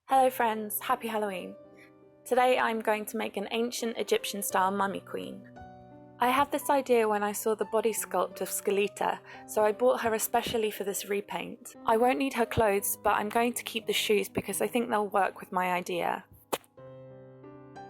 Hello friends, happy Halloween! Today I'm going to make an ancient Egyptian style mummy queen. I had this idea when I saw the body sculpt of Skeleta, so I bought her especially for this repaint. I won't need her clothes, but I'm going to keep the shoes because I think they'll work with my idea. I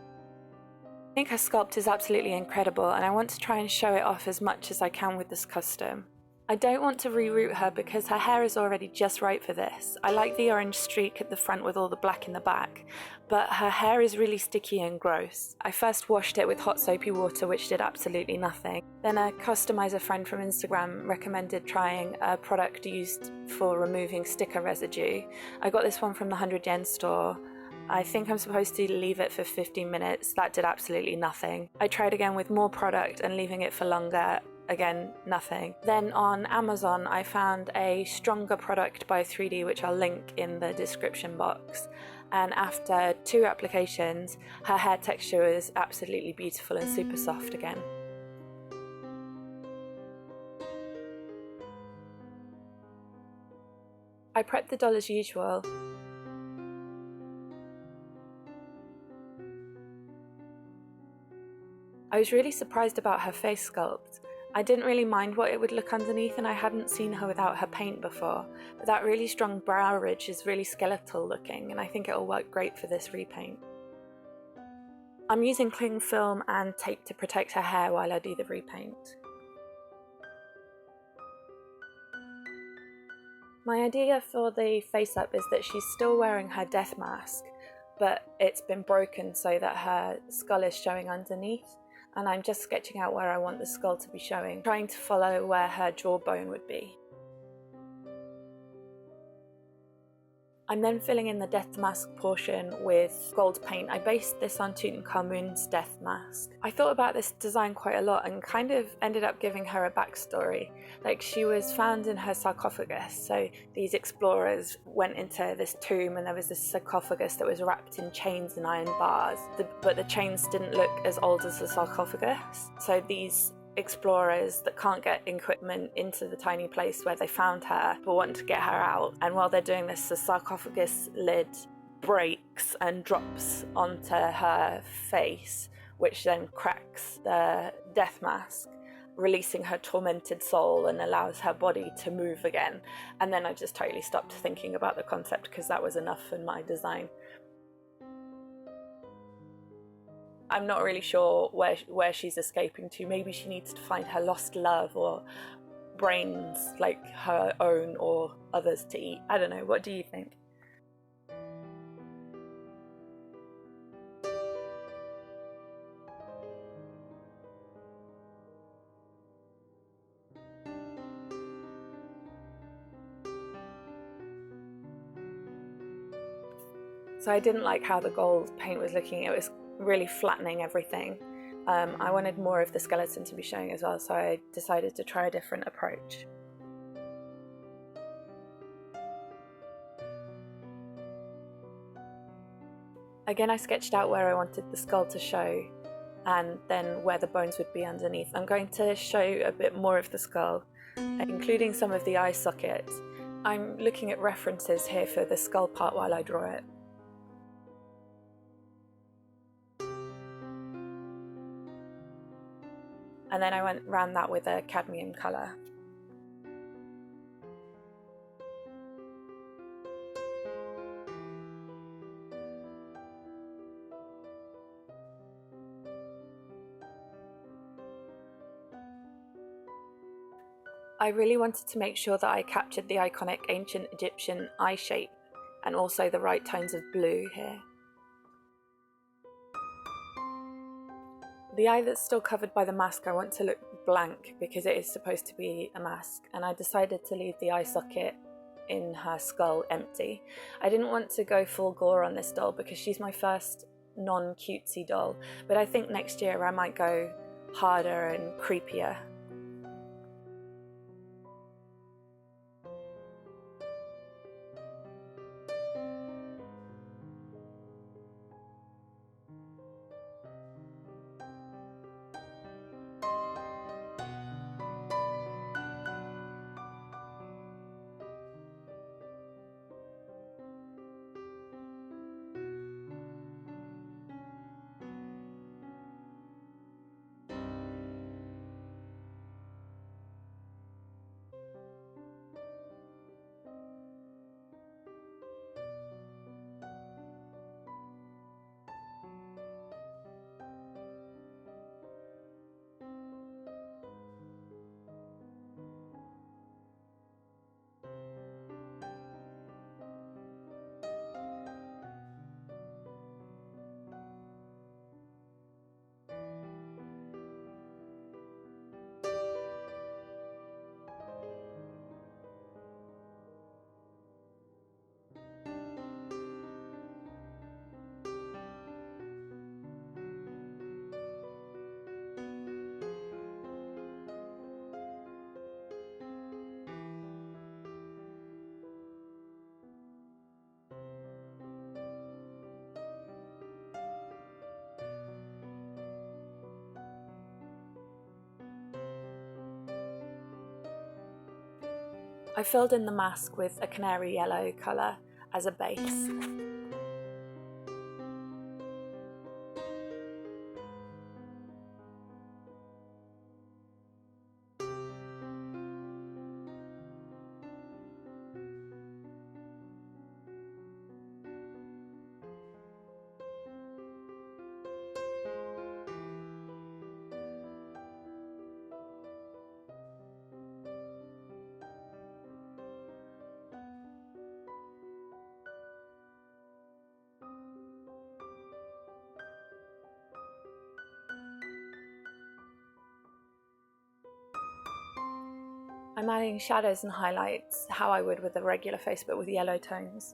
think her sculpt is absolutely incredible and I want to try and show it off as much as I can with this custom. I don't want to reroot her because her hair is already just right for this. I like the orange streak at the front with all the black in the back, but her hair is really sticky and gross. I first washed it with hot soapy water, which did absolutely nothing. Then a customizer friend from Instagram recommended trying a product used for removing sticker residue. I got this one from the 100 yen store. I think I'm supposed to leave it for 15 minutes. That did absolutely nothing. I tried again with more product and leaving it for longer. Again, nothing. Then on Amazon I found a stronger product by 3D, which I'll link in the description box, and after 2 applications her hair texture was absolutely beautiful and super soft again. I prepped the doll as usual. I was really surprised about her face sculpt. I didn't really mind what it would look underneath, and I hadn't seen her without her paint before, but that really strong brow ridge is really skeletal looking and I think it'll work great for this repaint. I'm using cling film and tape to protect her hair while I do the repaint. My idea for the face up is that she's still wearing her death mask, but it's been broken so that her skull is showing underneath. And I'm just sketching out where I want the skull to be showing, trying to follow where her jawbone would be. I'm then filling in the death mask portion with gold paint. I based this on Tutankhamun's death mask. I thought about this design quite a lot and kind of ended up giving her a backstory. Like, she was found in her sarcophagus, so these explorers went into this tomb and there was this sarcophagus that was wrapped in chains and iron bars, but the chains didn't look as old as the sarcophagus. So these explorers that can't get equipment into the tiny place where they found her but want to get her out, and while they're doing this, the sarcophagus lid breaks and drops onto her face, which then cracks the death mask, releasing her tormented soul and allows her body to move again. And then I just totally stopped thinking about the concept because that was enough in my design. I'm not really sure where she's escaping to. Maybe she needs to find her lost love or brains, like her own or others, to eat. I don't know, what do you think? So I didn't like how the gold paint was looking. It was really flattening everything. I wanted more of the skeleton to be showing as well, so I decided to try a different approach. Again, I sketched out where I wanted the skull to show and then where the bones would be underneath. I'm going to show a bit more of the skull, including some of the eye socket. I'm looking at references here for the skull part while I draw it. And then I went round that with a cadmium colour. I really wanted to make sure that I captured the iconic ancient Egyptian eye shape and also the right tones of blue here. The eye that's still covered by the mask I want to look blank because it is supposed to be a mask, and I decided to leave the eye socket in her skull empty. I didn't want to go full gore on this doll because she's my first non-cutesy doll, but I think next year I might go harder and creepier. I filled in the mask with a canary yellow colour as a base. I'm adding shadows and highlights how I would with a regular face, but with yellow tones.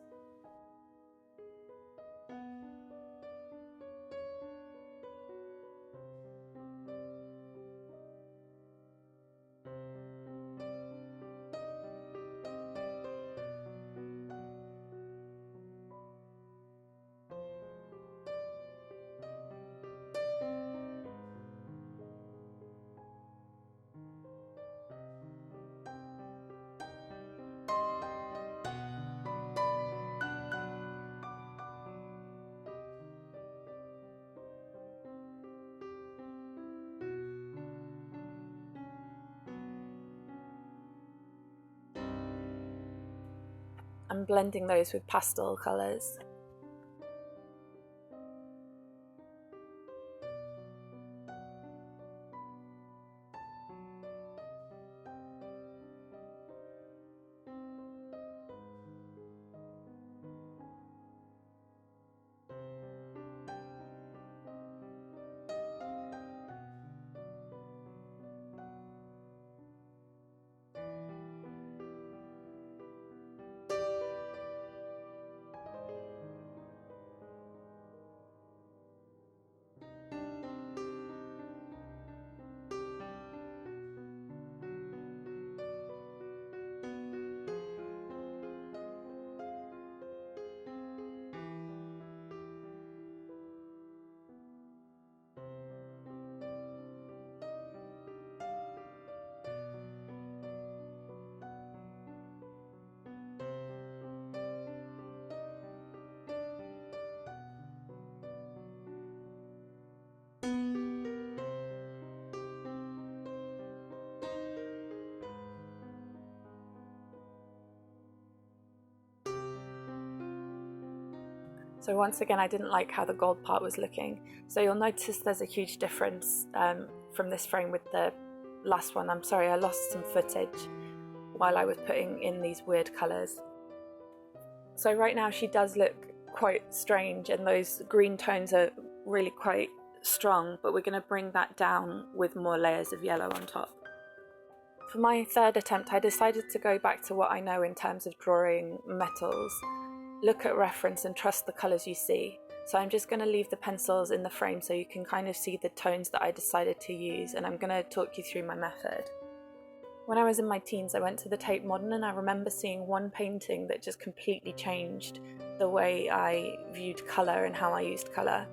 I'm blending those with pastel colours. So once again, I didn't like how the gold part was looking. So you'll notice there's a huge difference from this frame with the last one. I'm sorry, I lost some footage while I was putting in these weird colours. So right now she does look quite strange and those green tones are really quite strong, but we're going to bring that down with more layers of yellow on top. For my third attempt, I decided to go back to what I know in terms of drawing metals. Look at reference and trust the colours you see. So I'm just going to leave the pencils in the frame so you can kind of see the tones that I decided to use, and I'm going to talk you through my method. When I was in my teens, I went to the Tate Modern and I remember seeing one painting that just completely changed the way I viewed colour and how I used colour.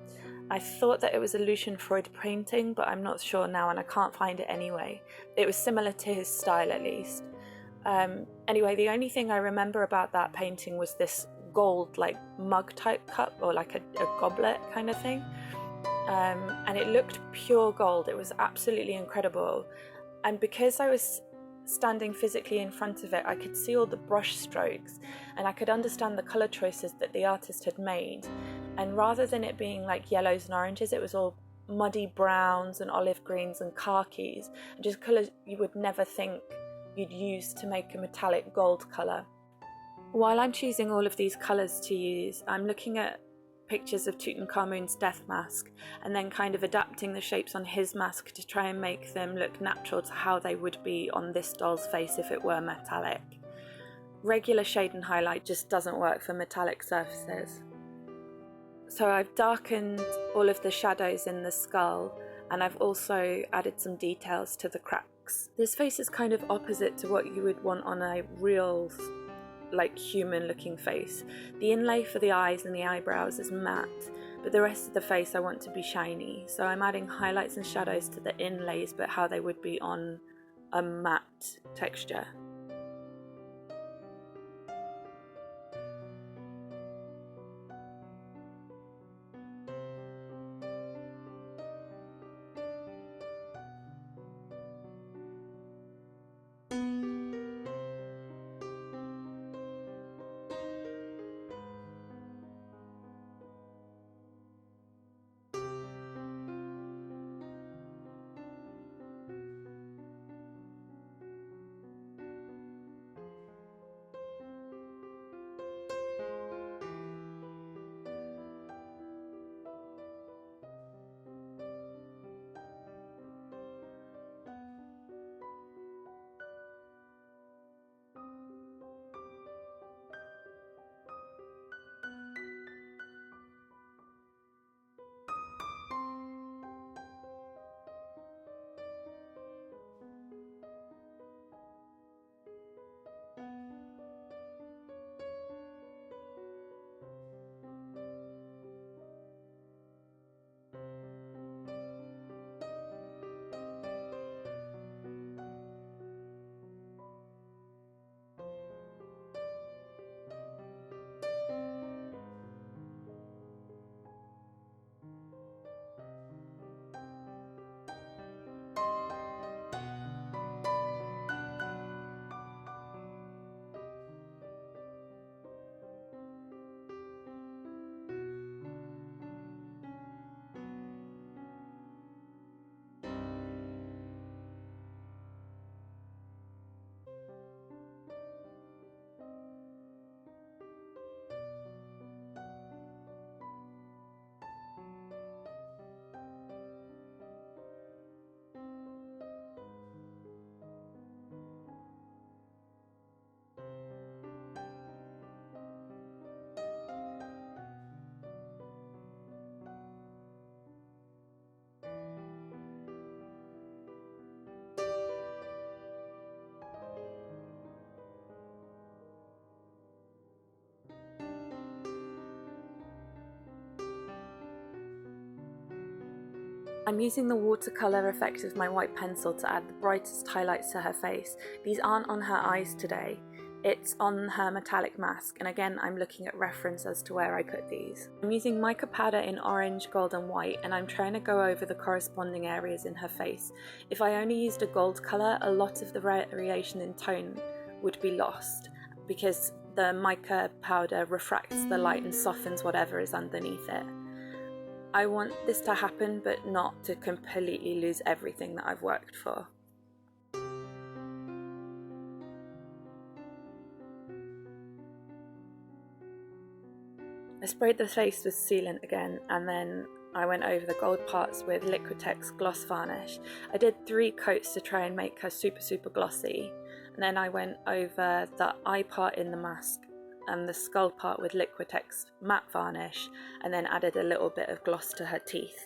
I thought that it was a Lucian Freud painting, but I'm not sure now and I can't find it anyway. It was similar to his style at least. Anyway, the only thing I remember about that painting was this gold like mug type cup or like a goblet kind of thing, and it looked pure gold. It was absolutely incredible, and because I was standing physically in front of it, I could see all the brush strokes and I could understand the colour choices that the artist had made. And rather than it being like yellows and oranges, it was all muddy browns and olive greens and khakis, and just colours you would never think you'd use to make a metallic gold colour. While I'm choosing all of these colours to use, I'm looking at pictures of Tutankhamun's death mask and then kind of adapting the shapes on his mask to try and make them look natural to how they would be on this doll's face if it were metallic. Regular shade and highlight just doesn't work for metallic surfaces. So I've darkened all of the shadows in the skull, and I've also added some details to the cracks. This face is kind of opposite to what you would want on a real like human looking face. The inlay for the eyes and the eyebrows is matte, but the rest of the face I want to be shiny, so I'm adding highlights and shadows to the inlays but how they would be on a matte texture. I'm using the watercolour effect of my white pencil to add the brightest highlights to her face. These aren't on her eyes today, it's on her metallic mask, and again I'm looking at reference as to where I put these. I'm using mica powder in orange, gold and white, and I'm trying to go over the corresponding areas in her face. If I only used a gold colour, a lot of the variation in tone would be lost, because the mica powder refracts the light and softens whatever is underneath it. I want this to happen, but not to completely lose everything that I've worked for. I sprayed the face with sealant again, and then I went over the gold parts with Liquitex gloss varnish. I did 3 coats to try and make her super glossy, and then I went over the eye part in the mask and the skull part with Liquitex matte varnish, and then added a little bit of gloss to her teeth.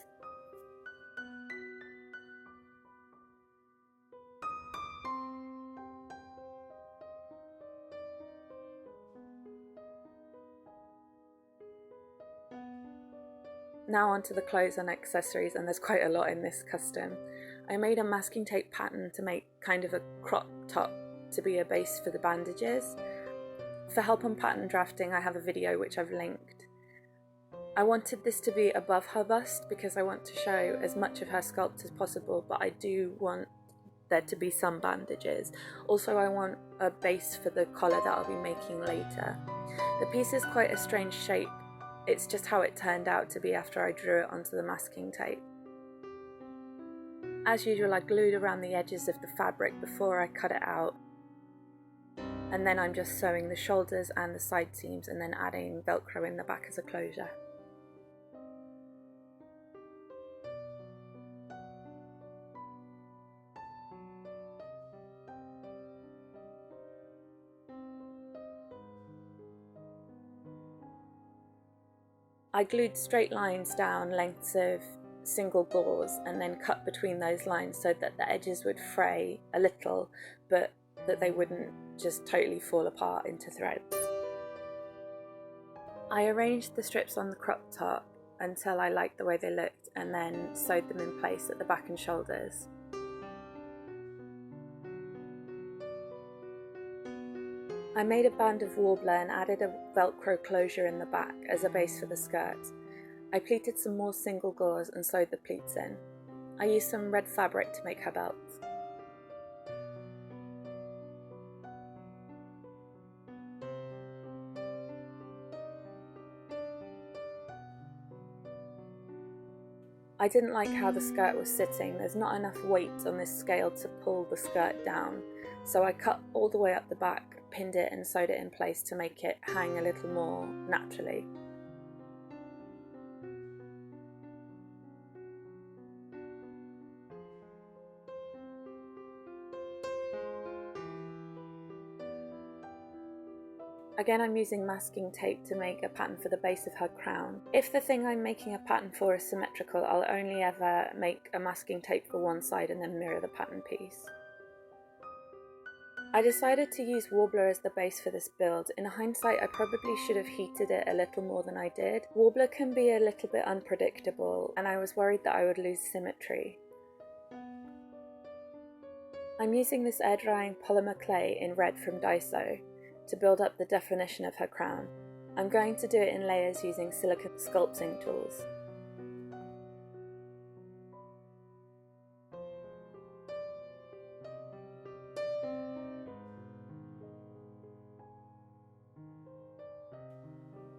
Now onto the clothes and accessories, and there's quite a lot in this custom. I made a masking tape pattern to make kind of a crop top to be a base for the bandages. For help on pattern drafting, I have a video which I've linked. I wanted this to be above her bust because I want to show as much of her sculpt as possible, but I do want there to be some bandages. Also, I want a base for the collar that I'll be making later. The piece is quite a strange shape. It's just how it turned out to be after I drew it onto the masking tape. As usual, I glued around the edges of the fabric before I cut it out, and then I'm just sewing the shoulders and the side seams and then adding Velcro in the back as a closure. I glued straight lines down lengths of single gauze and then cut between those lines so that the edges would fray a little, but that they wouldn't just totally fall apart into threads. I arranged the strips on the crop top until I liked the way they looked, and then sewed them in place at the back and shoulders. I made a band of warbler and added a Velcro closure in the back as a base for the skirt. I pleated some more single gauze and sewed the pleats in. I used some red fabric to make her belt. I didn't like how the skirt was sitting. There's not enough weight on this scale to pull the skirt down, so I cut all the way up the back, pinned it and sewed it in place to make it hang a little more naturally. Again, I'm using masking tape to make a pattern for the base of her crown. If the thing I'm making a pattern for is symmetrical, I'll only ever make a masking tape for one side and then mirror the pattern piece. I decided to use Warbler as the base for this build. In hindsight, I probably should have heated it a little more than I did. Warbler can be a little bit unpredictable, and I was worried that I would lose symmetry. I'm using this air drying polymer clay in red from Daiso to build up the definition of her crown. I'm going to do it in layers using silicone sculpting tools.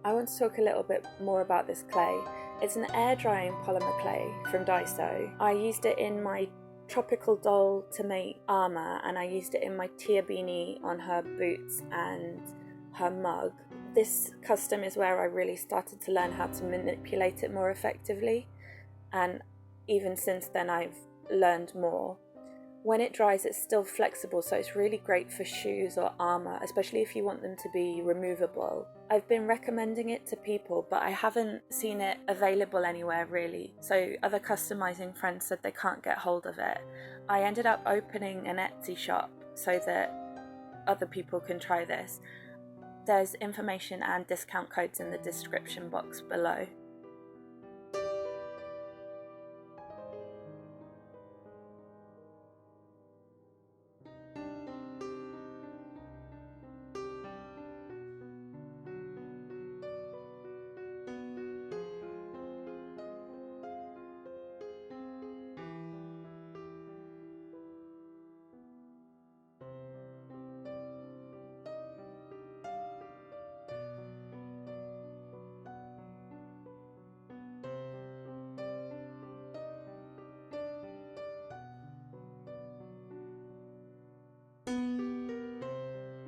I want to talk a little bit more about this clay. It's an air drying polymer clay from Daiso. I used it in my tropical doll to make armour, and I used it in my Tia beanie on her boots and her mug. This custom is where I really started to learn how to manipulate it more effectively, and even since then I've learned more. When it dries, it's still flexible, so it's really great for shoes or armour, especially if you want them to be removable. I've been recommending it to people, but I haven't seen it available anywhere really, so other customising friends said they can't get hold of it. I ended up opening an Etsy shop so that other people can try this. There's information and discount codes in the description box below.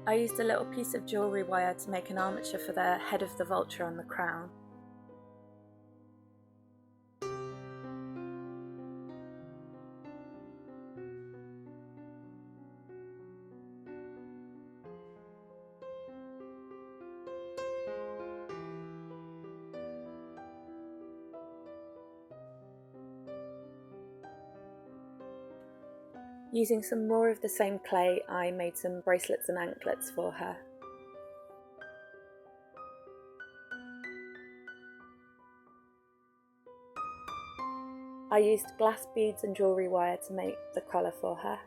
I used a little piece of jewellery wire to make an armature for the head of the vulture on the crown. Using some more of the same clay, I made some bracelets and anklets for her. I used glass beads and jewellery wire to make the collar for her.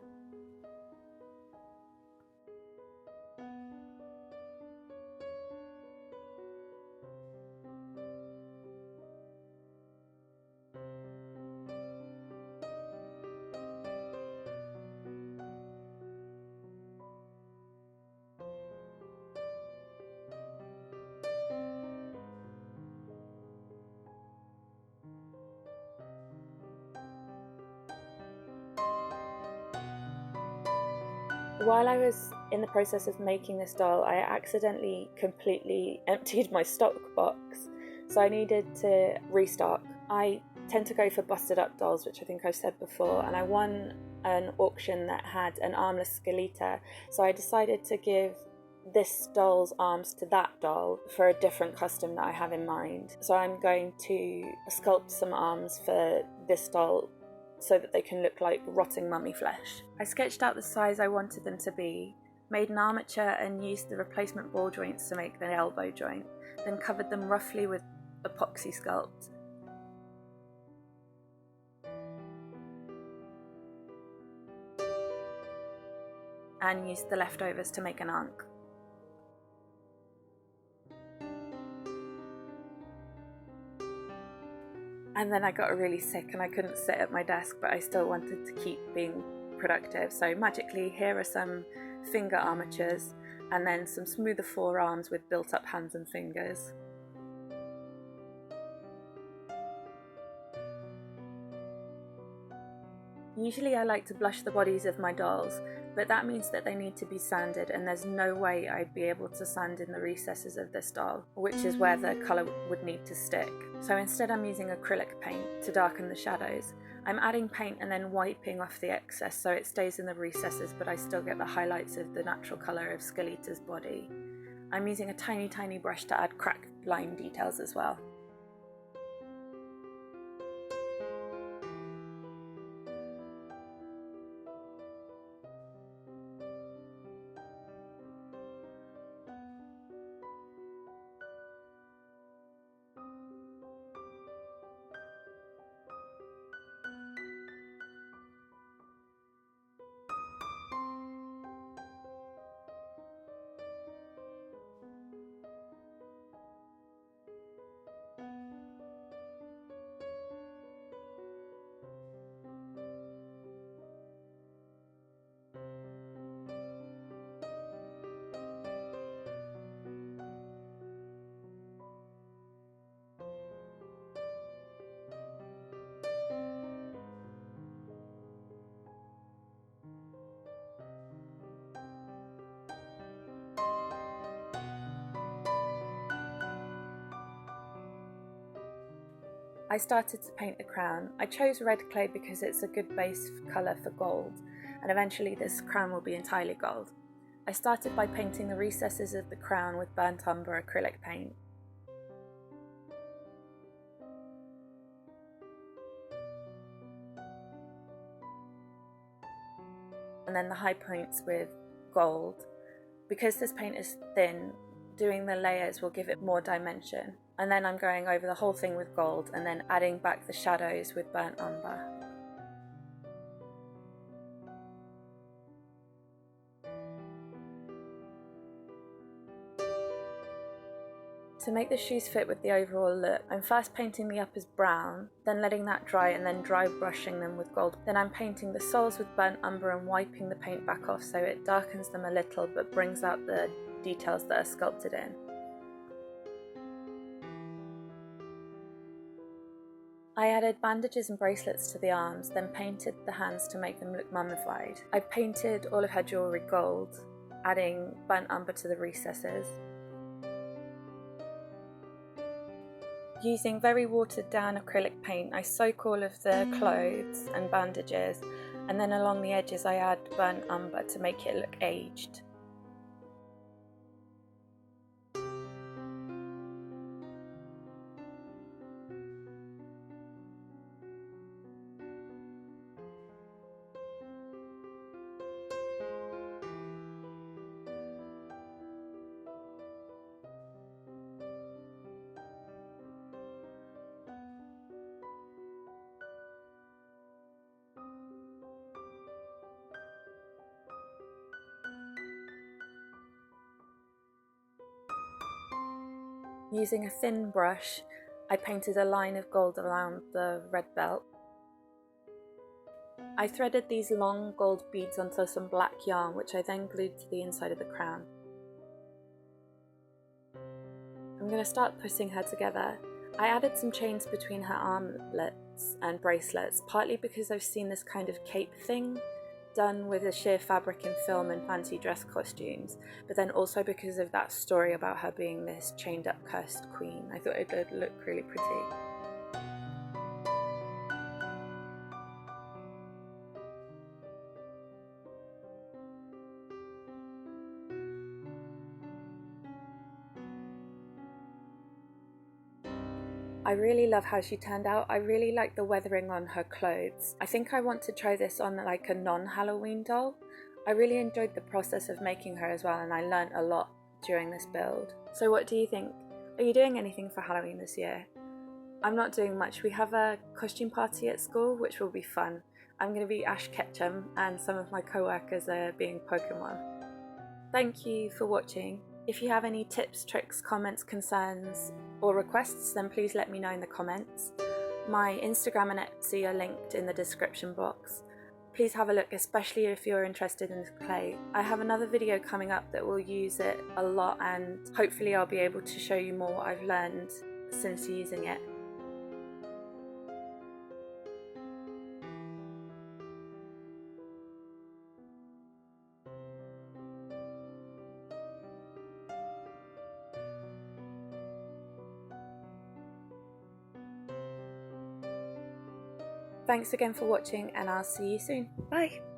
While I was in the process of making this doll, I accidentally completely emptied my stock box, so I needed to restock. I tend to go for busted up dolls, which I think I've said before, and I won an auction that had an armless Skeleta, so I decided to give this doll's arms to that doll for a different custom that I have in mind. So I'm going to sculpt some arms for this doll so that they can look like rotting mummy flesh. I sketched out the size I wanted them to be, made an armature and used the replacement ball joints to make the elbow joint, then covered them roughly with epoxy sculpt. And used the leftovers to make an ankh. And then I got really sick and I couldn't sit at my desk, but I still wanted to keep being productive. So magically, here are some finger armatures and then some smoother forearms with built up hands and fingers. Usually I like to blush the bodies of my dolls, but that means that they need to be sanded, and there's no way I'd be able to sand in the recesses of this doll, which is where the colour would need to stick. So instead I'm using acrylic paint to darken the shadows. I'm adding paint and then wiping off the excess so it stays in the recesses, but I still get the highlights of the natural colour of Skeleta's body. I'm using a tiny brush to add crack line details as well. I started to paint the crown. I chose red clay because it's a good base colour for gold, and eventually this crown will be entirely gold. I started by painting the recesses of the crown with burnt umber acrylic paint. And then the high points with gold. Because this paint is thin, doing the layers will give it more dimension. And then I'm going over the whole thing with gold and then adding back the shadows with burnt umber. To make the shoes fit with the overall look, I'm first painting the uppers brown, then letting that dry and then dry brushing them with gold. Then I'm painting the soles with burnt umber and wiping the paint back off so it darkens them a little but brings out the details that are sculpted in. I added bandages and bracelets to the arms, then painted the hands to make them look mummified. I painted all of her jewellery gold, adding burnt umber to the recesses. Using very watered down acrylic paint, I soak all of the clothes and bandages, and then along the edges I add burnt umber to make it look aged. Using a thin brush, I painted a line of gold around the red belt. I threaded these long gold beads onto some black yarn, which I then glued to the inside of the crown. I'm going to start putting her together. I added some chains between her armlets and bracelets, partly because I've seen this kind of cape thing done with a sheer fabric and film and fancy dress costumes, but then also because of that story about her being this chained up cursed queen. I thought it would look really pretty. I really love how she turned out. I really like the weathering on her clothes. I think I want to try this on like a non-Halloween doll. I really enjoyed the process of making her as well, and I learnt a lot during this build. So what do you think? Are you doing anything for Halloween this year? I'm not doing much. We have a costume party at school, which will be fun. I'm going to be Ash Ketchum, and some of my co-workers are being Pokemon. Thank you for watching. If you have any tips, tricks, comments, concerns, or requests, then please let me know in the comments. My Instagram and Etsy are linked in the description box. Please have a look, especially if you're interested in this clay. I have another video coming up that will use it a lot, and hopefully I'll be able to show you more what I've learned since using it. Thanks again for watching, and I'll see you soon. Bye!